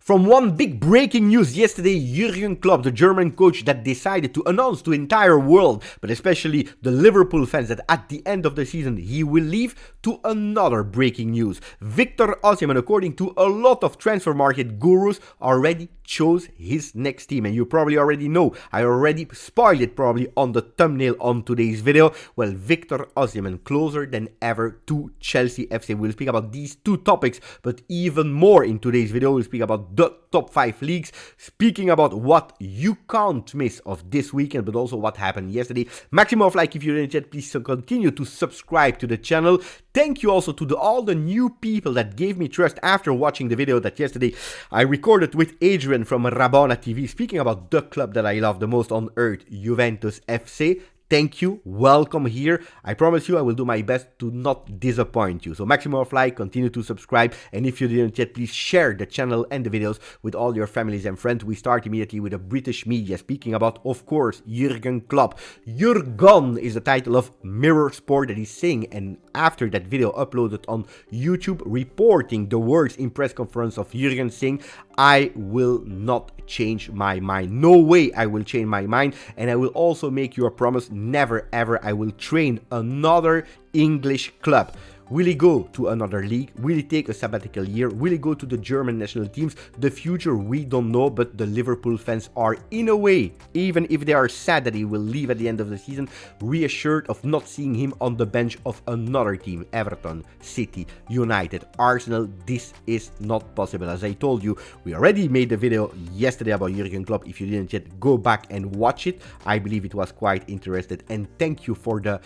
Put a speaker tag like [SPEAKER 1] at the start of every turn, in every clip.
[SPEAKER 1] From one big breaking news yesterday, Jurgen Klopp, the German coach that decided to announce to the entire world, but especially the Liverpool fans, that at the end of the season he will leave, to another breaking news. Victor Osimhen, according to a lot of transfer market gurus, already chose his next team. And you probably already know, I already spoiled it probably on the thumbnail on today's video. Well, Victor Osimhen closer than ever to Chelsea FC. We'll speak about these two topics, but even more in today's video. We'll speak about the top 5 leagues, speaking about what you can't miss of this weekend, but also what happened yesterday. Maximum of like if you're in the chat, please continue to subscribe to the channel. Thank you also to all the new people that gave me trust after watching the video that yesterday I recorded with Adrian from Rabona TV, speaking about the club that I love the most on earth, Juventus FC. Thank you, welcome here. I promise you I will do my best to not disappoint you. So maximum of like, continue to subscribe, and if you didn't yet, please share the channel and the videos with all your families and friends. We start immediately with the British media, speaking about, of course, Jurgen Klopp. Jurgen is the title of Mirror Sport that he's saying, and after that video uploaded on YouTube, reporting the words in press conference of Jurgen saying, I will not change my mind. No way I will change my mind, and I will also make you a promise, never ever I will train another English club. Will he go to another league? Will he take a sabbatical year? Will he go to the German national teams? The future we don't know, but the Liverpool fans are, in a way, even if they are sad that he will leave at the end of the season, reassured of not seeing him on the bench of another team. Everton, City, United, Arsenal. This is not possible. As I told you, we already made a video yesterday about Jurgen Klopp. If you didn't yet, go back and watch it. I believe it was quite interesting, and thank you for the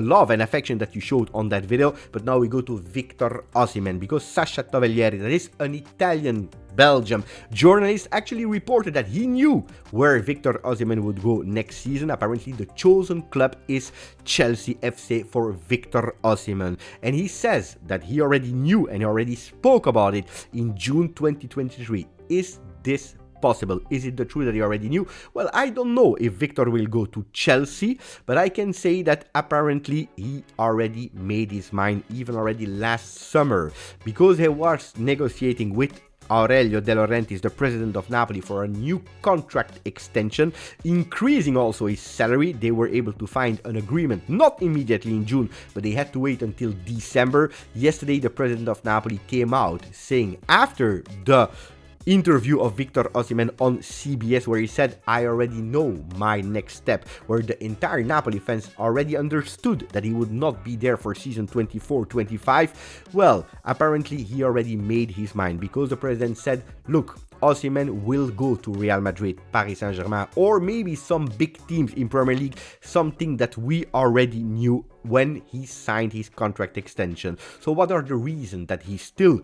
[SPEAKER 1] love and affection that you showed on that video. But now we go to Victor Osimhen, because Sasha Toveglieri, that is an Italian Belgium journalist, actually reported that he knew where Victor Osimhen would go next season. Apparently the chosen club is Chelsea FC for Victor Osimhen, and he says that he already knew and he already spoke about it in June 2023. Is this possible? Is it the truth that he already knew? Well, I don't know if Victor will go to Chelsea, but I can say that apparently he already made his mind, even already last summer, because he was negotiating with Aurelio De Laurentiis, the president of Napoli, for a new contract extension, increasing also his salary. They were able to find an agreement, not immediately in June, but they had to wait until December. Yesterday, the president of Napoli came out saying, after the interview of Victor Osimhen on CBS, where he said, I already know my next step, where the entire Napoli fans already understood that he would not be there for season 24-25. Well, apparently he already made his mind, because the president said, look, Osimhen will go to Real Madrid, Paris Saint-Germain, or maybe some big teams in Premier League, something that we already knew when he signed his contract extension. So what are the reasons that he still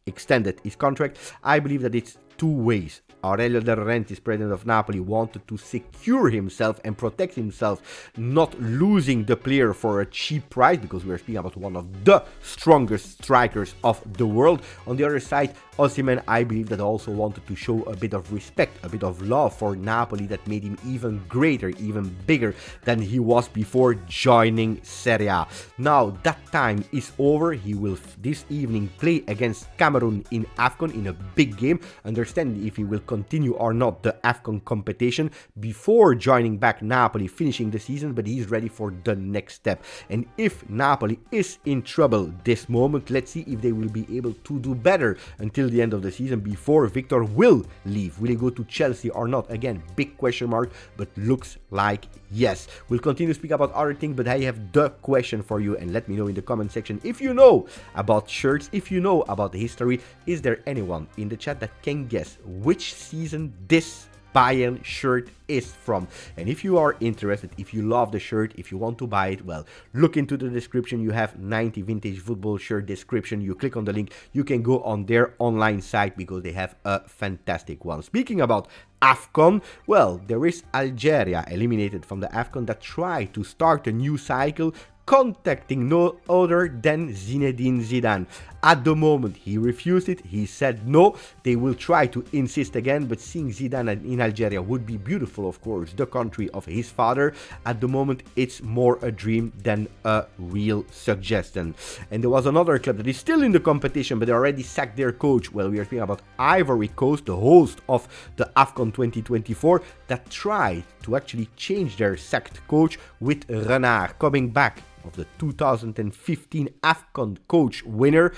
[SPEAKER 1] extended his contract? I believe that it's two ways. Aurelio De Laurentiis, president of Napoli, wanted to secure himself and protect himself, not losing the player for a cheap price, because we are speaking about one of the strongest strikers of the world. On the other side, Osimhen, I believe, that also wanted to show a bit of respect, a bit of love for Napoli, that made him even greater, even bigger than he was before joining Serie A. Now that time is over. He will this evening play against Cameroon in Afcon in a big game. Understand if he will continue or not the Afcon competition before joining back Napoli, finishing the season, but he's ready for the next step. And if Napoli is in trouble this moment, let's see if they will be able to do better until the end of the season before Victor will leave. Will he go to Chelsea or not? Again, big question mark, but looks like yes. We'll continue to speak about other things, but I have the question for you, and let me know in the comment section if you know about shirts, if you know about the history. Is there anyone in the chat that can guess which season this Bayern shirt is from? And if you are interested, if you love the shirt, if you want to buy it, well, look into the description. You have 90 vintage football shirt description. You click on the link, you can go on their online site, because they have a fantastic one. Speaking about Afcon, well, there is Algeria eliminated from the Afcon that tried to start a new cycle, contacting no other than Zinedine Zidane. At the moment, he refused it. He said no. They will try to insist again, but seeing Zidane in Algeria would be beautiful, of course, the country of his father. At the moment, it's more a dream than a real suggestion. And there was another club that is still in the competition, but they already sacked their coach. Well, we are speaking about Ivory Coast, the host of the Afcon 2024, that tried to actually change their sacked coach with Renard coming back of the 2015 Afcon coach winner.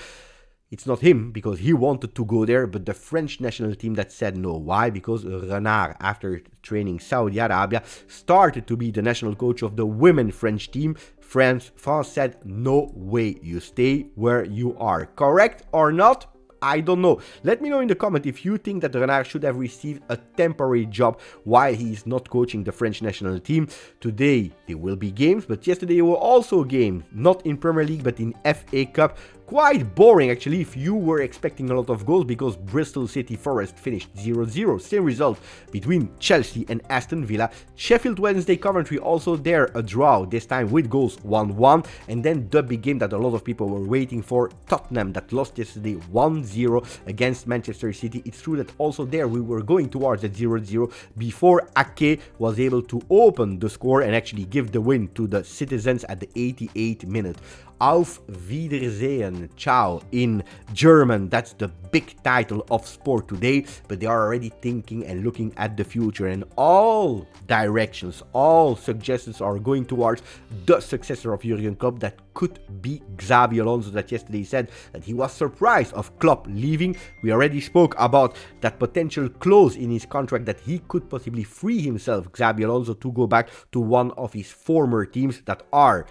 [SPEAKER 1] It's not him, because he wanted to go there, but the French national team that said no. Why? Because Renard, after training Saudi Arabia, started to be the national coach of the women French team. France said, no way, you stay where you are. Correct or not? I don't know. Let me know in the comment if you think that Renard should have received a temporary job while he is not coaching the French national team. Today there will be games, but yesterday there were also games, not in Premier League but in FA Cup. Quite boring actually if you were expecting a lot of goals, because Bristol City Forest finished 0-0. Same result between Chelsea and Aston Villa. Sheffield Wednesday Coventry also there, a draw, this time with goals 1-1. And then the big game that a lot of people were waiting for, Tottenham, that lost yesterday 1-0 against Manchester City. It's true that also there we were going towards that 0-0 before Ake was able to open the score and actually give the win to the citizens at the 88th minute. Auf Wiedersehen, ciao in German. That's the big title of sport today, but they are already thinking and looking at the future, and all directions, all suggestions are going towards the successor of Jurgen Klopp. That could be Xabi Alonso, that yesterday said that he was surprised of Klopp leaving. We already spoke about that potential clause in his contract that he could possibly free himself, Xabi Alonso, to go back to one of his former teams that are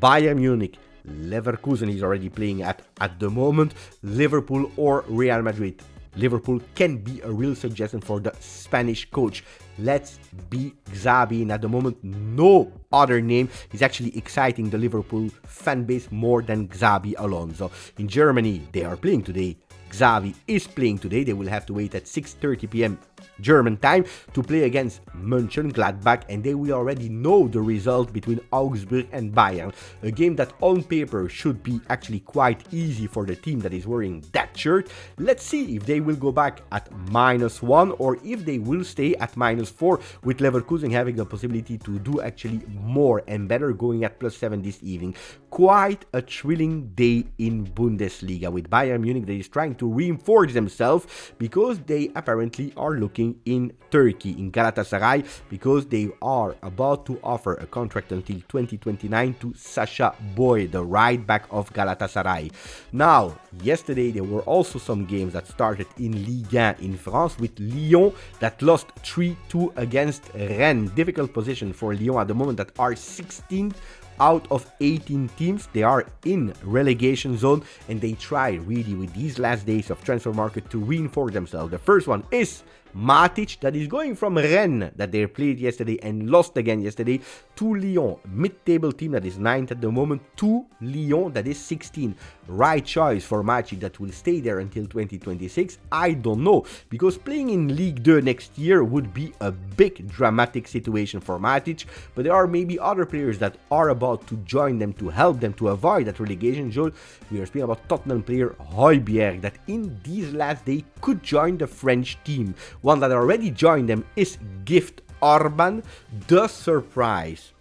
[SPEAKER 1] Bayern Munich, Leverkusen he's already playing at the moment, Liverpool or Real Madrid. Liverpool can be a real suggestion for the Spanish coach. Let's be Xabi, and at the moment no other name is actually exciting the Liverpool fan base more than Xabi Alonso. In Germany they are playing today. Xavi is playing today. They will have to wait at 6:30 p.m. German time to play against Mönchengladbach, and they will already know the result between Augsburg and Bayern. A game that on paper should be actually quite easy for the team that is wearing that shirt. Let's see if they will go back at -1 or if they will stay at -4, with Leverkusen having the possibility to do actually more and better, going at +7 this evening. Quite a thrilling day in Bundesliga, with Bayern Munich that is trying to reinforce themselves because they apparently are looking in Turkey, in Galatasaray, because they are about to offer a contract until 2029 to Sacha Boey, the right back of Galatasaray. Now, yesterday there were also some games that started in Liga in France, with Lyon that lost 3-2 against Rennes. Difficult position for Lyon at the moment, that are 16th out of 18 teams. They are in relegation zone, and they try really with these last days of transfer market to reinforce themselves. The first one is Matic, that is going from Rennes, that they played yesterday and lost again yesterday, to Lyon, mid-table team that is 9th at the moment, to Lyon that is 16th. Right choice for Matic, that will stay there until 2026? I don't know, because playing in Ligue 2 next year would be a big dramatic situation for Matic, but there are maybe other players that are about to join them to help them to avoid that relegation zone. We are speaking about Tottenham player Højbjerg, that in these last days could join the French team. One that already joined them is Gift Orban. The surprise,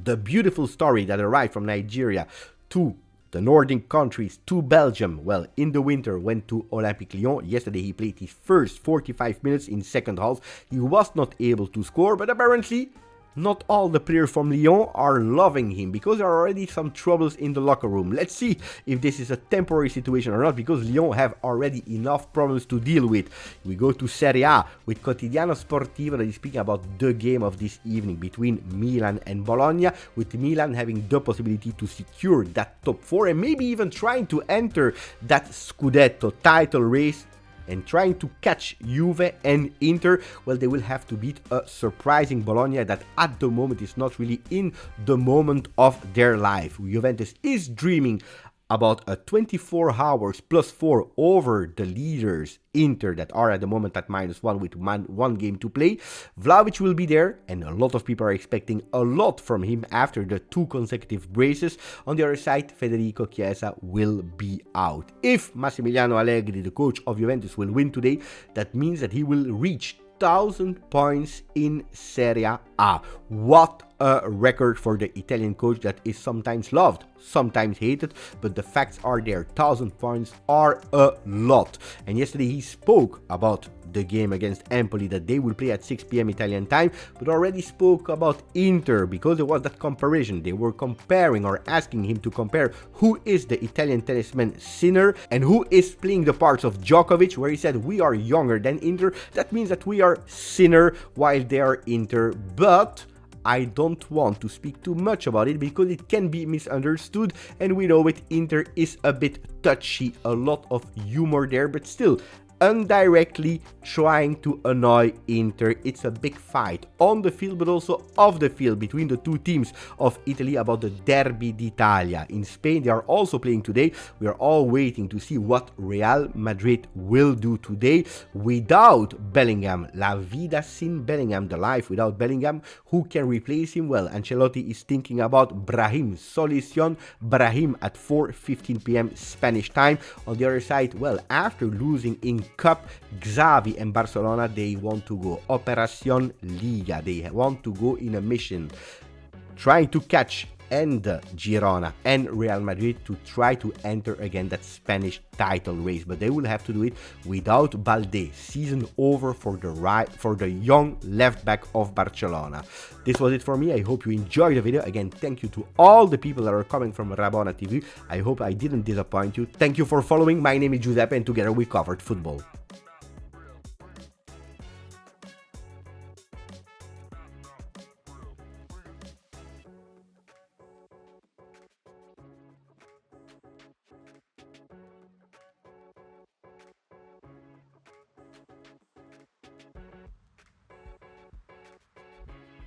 [SPEAKER 1] the beautiful story that arrived from Nigeria to the Nordic countries, to Belgium, well, in the winter went to Olympique Lyon. Yesterday he played his first 45 minutes in second half. He was not able to score, but apparently not all the players from Lyon are loving him, because there are already some troubles in the locker room. Let's see if this is a temporary situation or not, because Lyon have already enough problems to deal with. We go to Serie A with Quotidiano Sportivo, that is speaking about the game of this evening between Milan and Bologna, with Milan having the possibility to secure that top 4 and maybe even trying to enter that Scudetto title race and trying to catch Juve and Inter. Well, they will have to beat a surprising Bologna that at the moment is not really in the moment of their life. Juventus is dreaming about a 24 hours plus 4 over the leaders Inter that are at the moment at -1 with one game to play. Vlahovic will be there, and a lot of people are expecting a lot from him after the 2 consecutive braces. On the other side, Federico Chiesa will be out. If Massimiliano Allegri, the coach of Juventus, will win today, that means that he will reach 1,000 points in Serie A. What a record for the Italian coach that is sometimes loved, sometimes hated, but the facts are there. 1,000 points are a lot. And yesterday he spoke about the game against Empoli that they will play at 6 p.m. Italian time, but already spoke about Inter because there was that comparison. They were comparing or asking him to compare who is the Italian tennisman Sinner and who is playing the parts of Djokovic, where he said we are younger than Inter. That means that we are Sinner while they are Inter, but I don't want to speak too much about it because it can be misunderstood, and we know it, Inter is a bit touchy, a lot of humor there, but still indirectly trying to annoy Inter. It's a big fight on the field but also off the field between the two teams of Italy about the Derby d'Italia. In Spain they are also playing today. We are all waiting to see what Real Madrid will do today without Bellingham. La vida sin Bellingham, the life without Bellingham. Who can replace him? Well, Ancelotti is thinking about Brahim, Solution Brahim at 4:15 p.m. Spanish time. On the other side, well, after losing in Cup, Xavi and Barcelona, they want to go Operación Liga. They want to go in a mission trying to catch and Girona and Real Madrid to try to enter again that Spanish title race, but they will have to do it without Balde. Season over for the young left back of Barcelona. This was it for me. I hope you enjoyed the video. Again, thank you to all the people that are coming from Rabona TV. I hope I didn't disappoint you. Thank you for following. My name is Giuseppe and together we covered football.